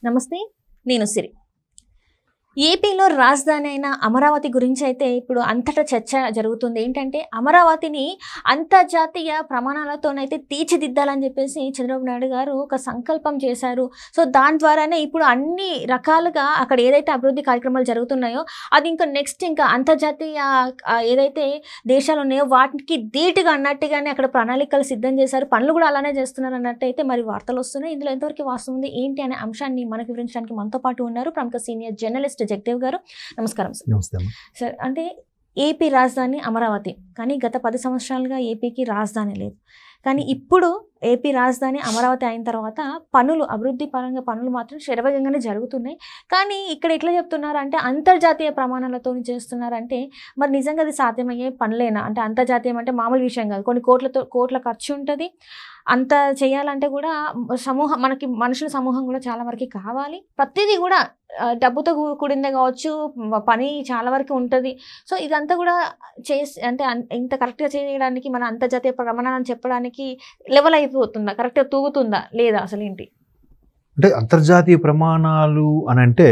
నమస్తే, నేను సిరి. ఏపీలో రాజధాని అయిన అమరావతి గురించి అయితే ఇప్పుడు అంతటా చర్చ జరుగుతుంది. ఏంటంటే అమరావతిని అంతర్జాతీయ ప్రమాణాలతోనైతే తీర్చిదిద్దాలని చెప్పేసి చంద్రబాబు నాయుడు గారు ఒక సంకల్పం చేశారు. సో దాని ద్వారానే ఇప్పుడు అన్ని రకాలుగా అక్కడ ఏదైతే అభివృద్ధి కార్యక్రమాలు జరుగుతున్నాయో అది ఇంకా నెక్స్ట్ ఇంకా అంతర్జాతీయ ఏదైతే దేశాలు ఉన్నాయో వాటికి ధీటుగా అన్నట్టుగానే అక్కడ ప్రణాళికలు సిద్ధం చేశారు. పనులు కూడా అలానే చేస్తున్నారు అన్నట్టు అయితే మరి వార్తలు వస్తున్నాయి. ఇందులో ఎంతవరకు వాస్తవం ఉంది ఏంటి అనే అంశాన్ని మనకు వివరించడానికి మనతో పాటు ఉన్నారు ప్రముఖ సీనియర్ జర్నలిస్ట్ జగదేవ్ గారు. నమస్కారం సార్. నమస్తే సార్, అంటే ఏపీ రాజధాని అమరావతి, కానీ గత 10 సంవత్సరాలుగా ఏపీకి రాజధాని లేదు. కానీ ఇప్పుడు ఏపీ రాజధాని అమరావతి అయిన తర్వాత పనులు, అభివృద్ధి పరంగా పనులు మాత్రం శరవేగంగానే జరుగుతున్నాయి. కానీ ఇక్కడ ఎట్లా చెప్తున్నారంటే అంతర్జాతీయ ప్రమాణాలతో చేస్తున్నారంటే మరి నిజంగా అది సాధ్యమయ్యే పనులేనా? అంటే అంతర్జాతీయం అంటే మామూలు విషయం కాదు, కొన్ని కోట్ల ఖర్చు ఉంటుంది. అంత చేయాలంటే కూడా మనకి మనుషుల సమూహం కూడా చాలా వరకు కావాలి. ప్రతిదీ కూడా డబ్బుతో కూడిందే కావచ్చు, పని చాలా వరకు ఉంటుంది. సో ఇదంతా కూడా అంటే ఇంత కరెక్ట్గా చేయడానికి మన అంతర్జాతీయ ప్రమాణాలను చెప్పడానికి లెవెల్ అయిపోతుందా, కరెక్ట్గా తూగుతుందా లేదా, అసలు ఏంటి? అంటే అంతర్జాతీయ ప్రమాణాలు అని అంటే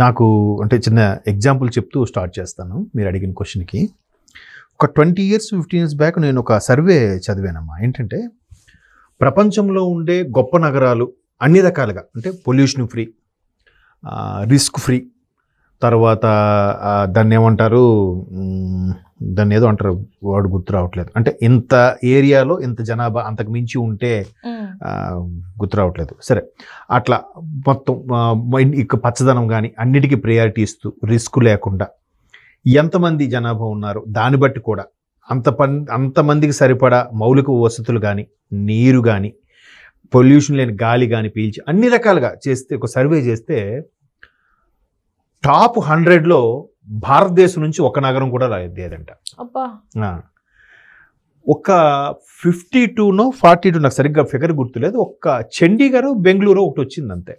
నాకు అంటే చిన్న ఎగ్జాంపుల్ చెప్తూ స్టార్ట్ చేస్తాను మీరు అడిగిన క్వశ్చన్కి. ఒక 20 years 15 years బ్యాక్ నేను ఒక సర్వే చదివానమ్మా. ఏంటంటే ప్రపంచంలో ఉండే గొప్ప నగరాలు అన్ని రకాలుగా, అంటే పొల్యూషన్ ఫ్రీ, రిస్క్ ఫ్రీ, తర్వాత దాన్ని ఏమంటారు, దాన్ని ఏదో అంటారు, వాడు గుర్తు రావట్లేదు, అంటే ఇంత ఏరియాలో ఇంత జనాభా అంతకు మించి ఉంటే గుర్తు రావట్లేదు. సరే, అట్లా మొత్తం ఇక పచ్చదనం కానీ అన్నిటికీ ప్రయారిటీ ఇస్తూ రిస్క్ లేకుండా ఎంతమంది జనాభా ఉన్నారు దాన్ని బట్టి కూడా అంతమందికి సరిపడా మౌలిక వసతులు కానీ, నీరు కానీ, పొల్యూషన్ లేని గాలి కానీ పీల్చి అన్ని రకాలుగా చేస్తే, ఒక సర్వే చేస్తే టాప్ 100లో భారతదేశం నుంచి ఒక నగరం కూడా లేదంట. ఒక 52నో 42 నాకు సరిగ్గా ఫిగర్ గుర్తులేదు, ఒక్క చండీగఢ్ బెంగళూరు ఒకటి వచ్చింది అంతే.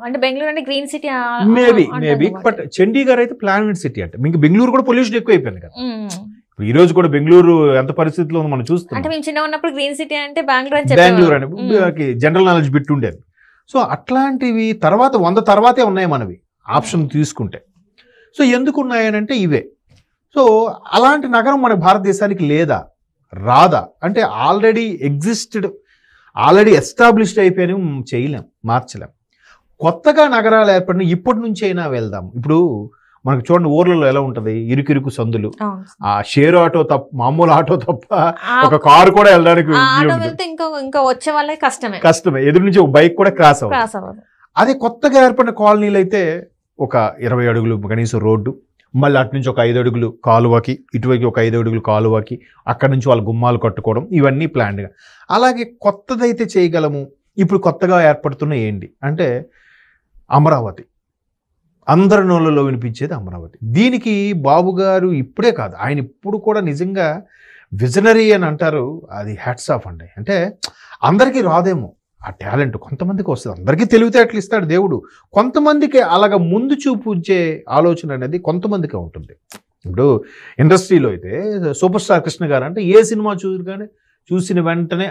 అంటే బెంగళూరు అంటే green city maybe but Chandigarh అయితే ప్లానెట్ సిటీ అంటే. మీకు బెంగళూరు కూడా పొల్యూషన్ ఎక్కువ అయిపోయింది కదా. ఈ రోజు కూడా బెంగళూరు ఎంత పరిస్థితిలో ఉందో మనం చూస్తాం. అంటే మేము చిన్న ఉన్నప్పుడు గ్రీన్ సిటీ అంటే బెంగళూరు అని జనరల్ నాలెడ్జ్ బిట్ ఉండేది. సో అట్లాంటివి తర్వాత 100 తర్వాతే ఉన్నాయి మనవి ఆప్షన్ తీసుకుంటే. సో ఎందుకు ఉన్నాయనంటే ఇవే. సో అలాంటి నగరం మన భారతదేశానికి లేదా, రాదా అంటే ఆల్రెడీ ఆల్రెడీ ఎస్టాబ్లిష్డ్ అయిపోయినవి చేయలేం, మార్చలేం. కొత్తగా నగరాలు ఏర్పడిన ఇప్పటి నుంచి అయినా వెళ్దాం. ఇప్పుడు మనకు చూడండి ఊర్లలో ఎలా ఉంటుంది, ఇరుకిరుకు సందులు, ఆ షేర్ ఆటో తప్ప, మామూలు ఆటో తప్ప ఒక కారు కూడా వెళ్ళడానికి కష్టమే. ఎదురు నుంచి ఒక బైక్ కూడా క్రాస్ అవ్వదు. అదే కొత్తగా ఏర్పడిన కాలనీలు అయితే ఒక 20 అడుగులు కనీసం రోడ్డు, మళ్ళీ అటు నుంచి ఒక 5 అడుగులు కాలువకి, ఇటువైపు ఒక 5 అడుగులు కాలువకి, అక్కడి నుంచి వాళ్ళ గుమ్మాలు కట్టుకోవడం, ఇవన్నీ ప్లాన్డ్గా. అలాగే కొత్తదైతే చేయగలము. ఇప్పుడు కొత్తగా ఏర్పడుతున్న ఏంటి అంటే అమరావతి. అందరి నోళ్ళలో వినిపించేది అమరావతి. దీనికి బాబు గారు ఇప్పుడే కాదు, ఆయన ఇప్పుడు కూడా నిజంగా విజనరీ అని అంటారు, అది హ్యాట్స్ ఆఫ్ అండి. అంటే అందరికీ రాదేమో ఆ టాలెంట్, కొంతమందికి వస్తుంది. అందరికీ తెలివితేటలు ఇస్తాడు దేవుడు, కొంతమందికి అలాగ ముందు చూపు ఉంచే ఆలోచన అనేది కొంతమందికి ఉంటుంది. ఇప్పుడు ఇండస్ట్రీలో అయితే సూపర్ స్టార్ కృష్ణ గారు అంటే ఏ సినిమా చూసిన వెంటనే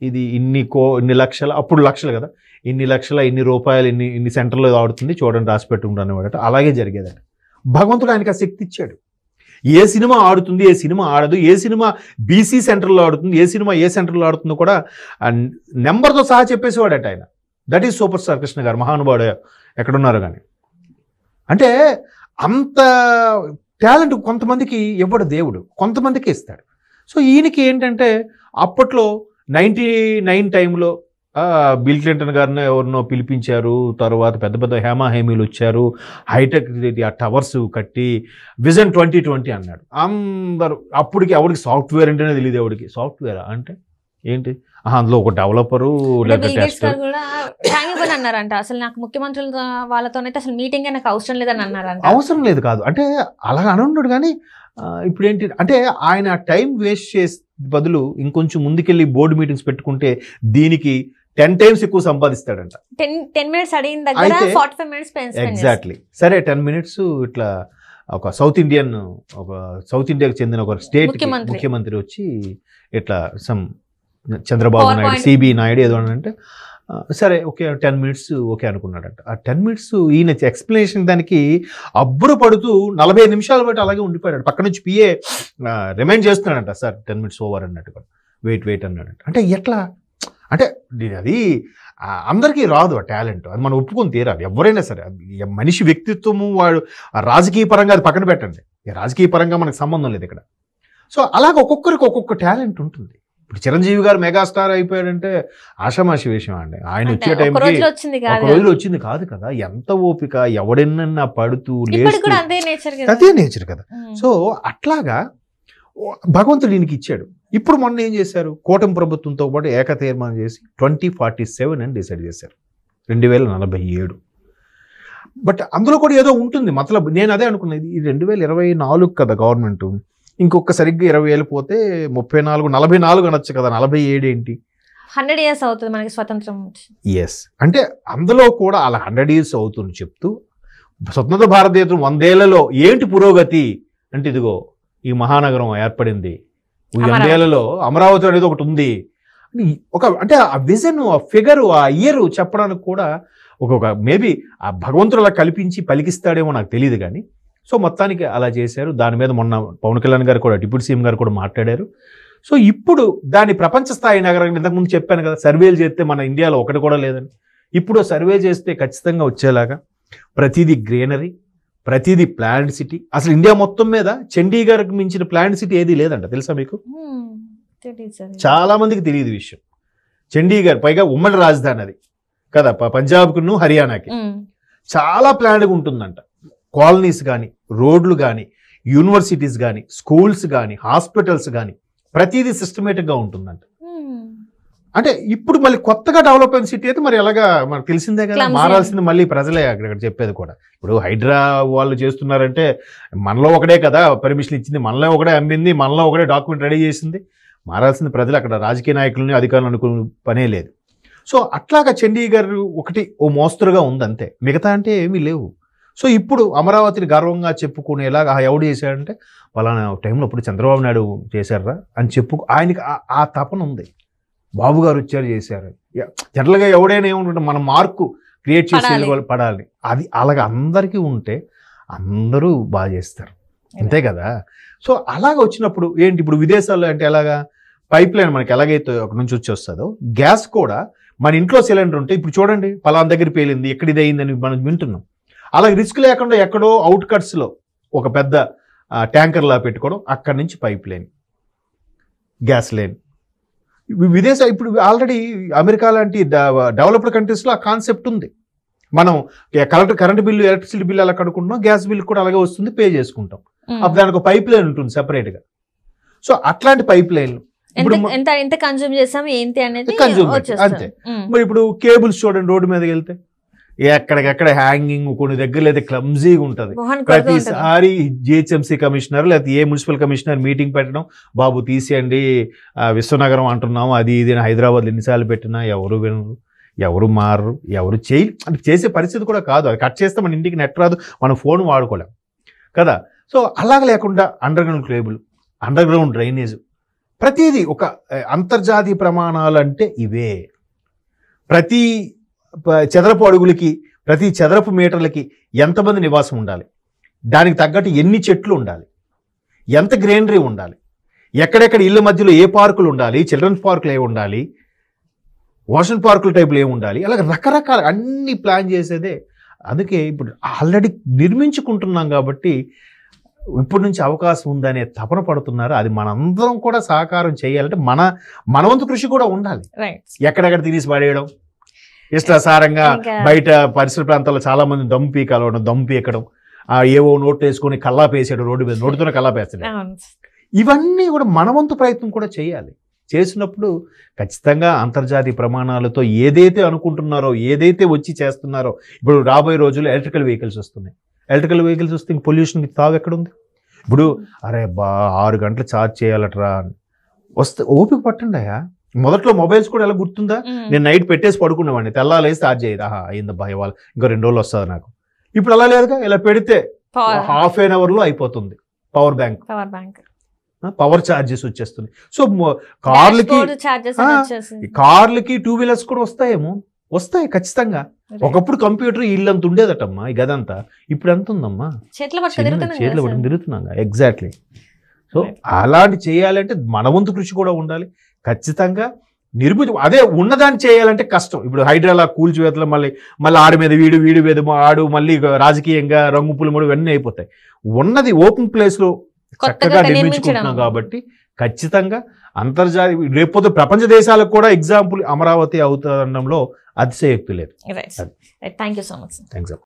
ఇది ఇన్ని లక్షల, అప్పుడు లక్షలు కదా, ఇన్ని లక్షల, ఇన్ని రూపాయలు, ఇన్ని సెంటర్లో ఆడుతుంది చూడండి, రాసి పెట్టుకుంటాను వాడట. అలాగే జరిగేదట. భగవంతుడు ఆయనకి ఆ శక్తి ఇచ్చాడు. ఏ సినిమా ఆడుతుంది, ఏ సినిమా ఆడదు, ఏ సినిమా బీసీ సెంటర్లో ఆడుతుంది, ఏ సినిమా ఏ సెంటర్లో ఆడుతుందో కూడా నెంబర్తో సహా చెప్పేసేవాడట ఆయన. That is super star Krishna గారు, మహానుభావుడు ఎక్కడున్నారు కానీ. అంటే అంత టాలెంట్ కొంతమందికి ఇవ్వడు దేవుడు, కొంతమందికి ఇస్తాడు. సో ఈయనకి ఏంటంటే అప్పట్లో 99 టైంలో బిల్ క్లింటన్ గారిని ఎవరినో పిలిపించారు, తర్వాత పెద్ద పెద్ద హేమీలు వచ్చారు, హైటెక్ ఆ టవర్స్ కట్టి విజన్ 2020 అన్నాడు. అందరూ అప్పటికి ఎవరికి సాఫ్ట్వేర్ అంటేనే తెలియదు. ఎవరికి సాఫ్ట్వేర్ అంటే ఏంటి, అందులో ఒక డెవలపరు అన్నారంట. అసలు నాకు ముఖ్యమంత్రుల వాళ్ళతోనైతే అసలు మీటింగ్ నాకు అవసరం లేదని అన్నారంట. అవసరం లేదు కాదు అంటే అలా అని ఉన్నాడు. కానీ ఇప్పుడు ఏంటి అంటే ఆయన టైం వేస్ట్ చేసే బదులు ఇంకొంచెం ముందుకెళ్ళి బోర్డు మీటింగ్స్ పెట్టుకుంటే దీనికి 10 times ఎక్కువ సంపాదిస్తాడంట. 10 minutes అడిగిన దగ్గర 45 minutes ఎగ్జాక్ట్లీ. సరే 10 minutes ఇట్లా ఒక సౌత్ ఇండియాకి చెందిన ఒక స్టేట్ ముఖ్యమంత్రి వచ్చి ఇట్లా చంద్రబాబు నాయుడు, సిబి నాయుడు ఏదో అంటే సరే ఓకే 10 minutes ఓకే అనుకున్నాడంట. ఆ 10 minutes ఈయన ఎక్స్ప్లెనేషన్ దానికి అబ్బురు పడుతూ 45 నిమిషాలు బట్టి అలాగే ఉండిపోయాడు. పక్క నుంచి పిఏ రిమైండ్ చేస్తున్నాడంట, సార్ 10 minutes ఓవర్ అన్నట్టుగా, వెయిట్ అన్నాడంట. అంటే ఎట్లా అంటే అది అందరికీ రాదు ఆ టాలెంట్, అది మనం ఒప్పుకొని తీరాలి ఎవరైనా సరే. మనిషి వ్యక్తిత్వము వాడు రాజకీయ పరంగా అది పక్కన పెట్టండి, రాజకీయ పరంగా మనకు సంబంధం లేదు ఇక్కడ. సో అలాగ ఒక్కొక్కరికి ఒక్కొక్క టాలెంట్ ఉంటుంది. ఇప్పుడు చిరంజీవి గారు మెగాస్టార్ అయిపోయాడంటే ఆషామాషి విషయం అండి. ఆయన వచ్చే టైంకి ఒక రోజులో వచ్చింది కాదు కదా, ఎంత ఓపిక, ఎవడెన్నా పడుతూ అదే నేచర్ కదా. సో అట్లాగా భగవంతుడు ఈయనకి ఇచ్చాడు. ఇప్పుడు మొన్న ఏం చేశారు, కూటమి ప్రభుత్వంతో పాటు ఏకతీర్మానం చేసి 2047 అని డిసైడ్ చేశారు, 2047. బట్ అందులో కూడా ఏదో ఉంటుంది మతలబ్. నేను అదే అనుకున్నది, ఈ 2024 కదా గవర్నమెంట్, ఇంకొక సరిగ్గా 20 ఏళ్ళు పోతే 34, 44 అనొచ్చు కదా, 47 ఏంటి, 100 years అవుతుంది మనకి స్వతంత్రం. ఎస్, అంటే అందులో కూడా అలా 100 years అవుతుంది చెప్తూ, స్వతంత్ర భారతదేశం 100 ఏళ్లలో ఏంటి పురోగతి అంటే, ఇదిగో ఈ మహానగరం ఏర్పడింది, ఈ 100 ఏళ్లలో అమరావతి అనేది ఒకటి ఉంది, ఒక అంటే ఆ విజన్, ఆ ఫిగర్, ఆ ఇయర్ చెప్పడానికి కూడా ఒక మేబీ ఆ భగవంతుడు అలా కల్పించి పలికిస్తాడేమో నాకు తెలియదు కానీ. సో మొత్తానికి అలా చేశారు. దాని మీద మొన్న పవన్ కళ్యాణ్ గారు కూడా, డిప్యూటీ సీఎం గారు కూడా మాట్లాడారు. సో ఇప్పుడు దాని ప్రపంచ స్థాయి నగరం, ఇంతకుముందు చెప్పాను కదా, సర్వేలు చేస్తే మన ఇండియాలో ఒకటి కూడా లేదని. ఇప్పుడు సర్వే చేస్తే ఖచ్చితంగా వచ్చేలాగా ప్రతిదీ గ్రీనరీ, ప్రతిదీ ప్లాంట్ సిటీ. అసలు ఇండియా మొత్తం మీద చండీగఢ్కి మించిన ప్లాంట్ సిటీ ఏది లేదంట, తెలుసా మీకు? చాలా మందికి తెలియదు విషయం. చండీగఢ్ పైగా ఉమ్మడి రాజధాని అది కదా, పంజాబ్కును హర్యానాకి. చాలా ప్లాంట్గా ఉంటుందంట. కాలనీస్ కానీ, రోడ్లు కానీ, యూనివర్సిటీస్ కానీ, స్కూల్స్ కానీ, హాస్పిటల్స్ కానీ, ప్రతిదీ సిస్టమేటిక్గా ఉంటుందంట. అంటే ఇప్పుడు మళ్ళీ కొత్తగా డెవలప్ అయిన సిటీ అయితే మరి ఎలాగా మనకు తెలిసిందే కదా, మారాల్సింది మళ్ళీ ప్రజలే అక్కడ చెప్పేది కూడా. ఇప్పుడు హైడ్రా వాళ్ళు చేస్తున్నారంటే మనలో ఒకడే కదా పర్మిషన్ ఇచ్చింది, మనలో ఒకడే అమ్మింది, మనలో ఒకడే డాక్యుమెంట్ రెడీ చేసింది. మారాల్సింది ప్రజలు, అక్కడ రాజకీయ నాయకులని అధికారులు అనుకునే పనే లేదు. సో అట్లాగా చండీగఢ్ ఒకటి ఓ మోస్తరుగా ఉంది అంతే, మిగతా అంటే ఏమీ లేవు. సో ఇప్పుడు అమరావతిని గర్వంగా చెప్పుకునేలాగా ఎవడు చేశాడంటే, పలానా టైంలో ఇప్పుడు చంద్రబాబు నాయుడు చేశారా అని ఆయనకి ఆ తపన ఉంది. బాబు గారు వచ్చారు చేశారు. జనరల్గా ఎవడైనా ఏముంటుంటే మన మార్కు క్రియేట్ చేసే పడాలి, అది అలాగే అందరికీ ఉంటే అందరూ బాగా చేస్తారు, అంతే కదా. సో అలాగ వచ్చినప్పుడు ఏంటి, ఇప్పుడు విదేశాల్లో అంటే ఎలాగా పైప్ లైన్ మనకి ఎలాగైతే ఒక నుంచి వచ్చి వస్తుందో, గ్యాస్ కూడా మన ఇంట్లో సిలిండర్ ఉంటే ఇప్పుడు చూడండి పలానా దగ్గర పేలింది, ఎక్కడ ఇది అయిందని మనం వింటున్నాం. అలాగే రిస్క్ లేకుండా ఎక్కడో అవుట్ కట్స్లో ఒక పెద్ద ట్యాంకర్లా పెట్టుకోవడం, అక్కడి నుంచి పైప్ లైన్, గ్యాస్ లైన్. ఇప్పుడు ఆల్రెడీ అమెరికా లాంటి డెవలప్డ్ కంట్రీస్లో ఆ కాన్సెప్ట్ ఉంది. మనం కరెంట్ బిల్లు, ఎలక్ట్రిసిటీ బిల్లు అలా కడుకుంటున్నాం, గ్యాస్ బిల్లు కూడా అలాగే వస్తుంది, పే చేసుకుంటాం. అప్పుడు దానికి ఒక పైప్ లైన్ ఉంటుంది సెపరేట్గా. సో అట్లాంటి పైప్ లైన్లు ఎంత కన్జ్యూమ్ చేసాం ఏంటి అనేది అంతే. మరి ఇప్పుడు కేబుల్స్ చూడండి, రోడ్డు మీదకి వెళ్తే ఎక్కడికెక్కడ హ్యాంగింగ్, కొన్ని దగ్గర అయితే క్లమ్జీగా ఉంటుంది. ప్రతిసారి జిహెచ్ఎంసీ కమిషనర్ లేకపోతే ఏ మున్సిపల్ కమిషనర్ మీటింగ్ పెట్టడం, బాబు తీసేయండి విశ్వనగరం అంటున్నాము, అది ఇది హైదరాబాద్ ఎన్నిసార్లు పెట్టినా ఎవరు వినరు, ఎవరు మారరు, ఎవరు అంటే చేసే పరిస్థితి కూడా కాదు. అది కట్ చేస్తే మన ఇంటికి నెట్ రాదు, మనం ఫోన్ వాడుకోలేం కదా. సో అలాగ లేకుండా under ground cable, under ground drainage, ప్రతిదీ ఒక అంతర్జాతీయ ప్రమాణాలు అంటే ఇవే. ప్రతి చదరపు అడుగులకి, ప్రతి చదరపు మీటర్లకి ఎంతమంది నివాసం ఉండాలి, దానికి తగ్గట్టు ఎన్ని చెట్లు ఉండాలి, ఎంత గ్రీనరీ ఉండాలి, ఎక్కడెక్కడ ఇళ్ళ మధ్యలో ఏ పార్కులు ఉండాలి, చిల్డ్రన్స్ పార్కులు ఏమి ఉండాలి, వాషన్ పార్కుల టైపులు ఏమి ఉండాలి, అలాగే రకరకాల అన్ని ప్లాన్ చేసేదే. అందుకే ఇప్పుడు ఆల్రెడీ నిర్మించుకుంటున్నాం కాబట్టి ఇప్పటి నుంచి అవకాశం ఉందనే తపన పడుతున్నారు. అది మనందరం కూడా సహకారం చేయాలంటే మన వంతు కృషి కూడా ఉండాలి. ఎక్కడెక్కడ తినేసి పడేయడం, ఇష్టాసారంగా బయట పరిసర ప్రాంతాల్లో చాలా మంది దమ్ము కలవడం, దమ్ము పీకడం, ఏవో నోట్లు వేసుకొని కల్లాపేసాడు, రోడ్డు మీద నోటితోనే కల్లాపేస్తాడు. ఇవన్నీ కూడా మన వంతు ప్రయత్నం కూడా చేయాలి. చేసినప్పుడు ఖచ్చితంగా అంతర్జాతీయ ప్రమాణాలతో ఏదైతే అనుకుంటున్నారో, ఏదైతే వచ్చి చేస్తున్నారో, ఇప్పుడు రాబోయే రోజుల్లో ఎలక్ట్రికల్ వెహికల్స్ వస్తున్నాయి. ఎలక్ట్రికల్ వెహికల్స్ వస్తే ఇంక పొల్యూషన్కి తావు ఎక్కడుంది? ఇప్పుడు అరే 6 గంటలు ఛార్జ్ చేయాలట్రా వస్తే ఓపిక పట్టండి అయ్యా. మొదట్లో మొబైల్స్ కూడా ఎలా గుర్తుందా, నేను నైట్ పెట్టేసి పడుకునేవాడిని, తెల్లాలేసి ఛార్జ్ అయ్యేది, అయిందబ్బా ఇవాళ ఇంకో 2 రోజులు వస్తుంది నాకు. ఇప్పుడు అలా లేదుగా, ఇలా పెడితే ½ an hourలో అయిపోతుంది. పవర్ బ్యాంక్, పవర్ ఛార్జెస్ వచ్చేస్తుంది. సో కార్లకి 2 వీలర్స్ కూడా వస్తాయేమో, వస్తాయి ఖచ్చితంగా. ఒకప్పుడు కంప్యూటర్ ఇల్లంత ఉండేదటమ్మా ఈ గదంతా, ఇప్పుడు ఎంత ఉందమ్మా, చేతిలో పట్టుకుని తిరుగుతున్నాం. ఎగ్జాక్ట్లీ. సో అలాంటి చేయాలంటే మన వంతు కృషి కూడా ఉండాలి ఖచ్చితంగా. అదే ఉన్నదాన్ని చేయాలంటే కష్టం. ఇప్పుడు హైడ్రాలా కూల్చివేతలు మళ్ళీ ఆడి మీద వీడి మీద ఆడు మళ్ళీ రాజకీయంగా రంగు పులుముడు ఇవన్నీ అయిపోతాయి. ఉన్నది ఓపెన్ ప్లేస్లో చక్కగా నిర్మించుకుంటున్నాం కాబట్టి ఖచ్చితంగా అంతర్జాతీయ రేపొద్దు ప్రపంచ దేశాలకు కూడా ఎగ్జాంపుల్ అమరావతి అవుతుండడంలో అతిశయోక్తి లేదు. Thank you so much. Thanks.